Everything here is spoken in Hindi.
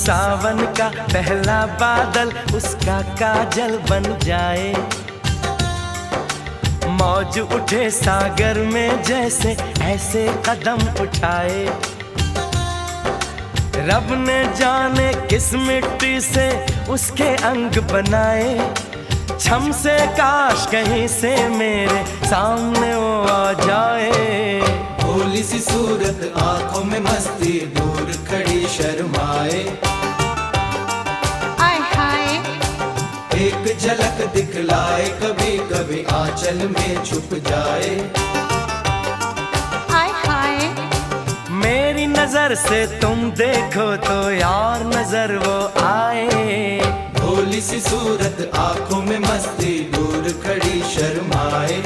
सावन का पहला बादल उसका काजल बन जाए। मौज उठे सागर में जैसे ऐसे कदम उठाए। रब ने जाने किस मिट्टी से उसके अंग बनाए। छम से काश कहीं से मेरे सामने वो आ जाए। भोली सी सूरत आंखों में मस्ती, दूर खड़ी शर्माए। आय हाय एक झलक दिखलाए, कभी कभी आंचल में छुप जाए। आय हाय मेरी नजर से तुम देखो तो यार नजर वो आए। भोली सी सूरत आंखों में मस्ती, दूर खड़ी शर्माए।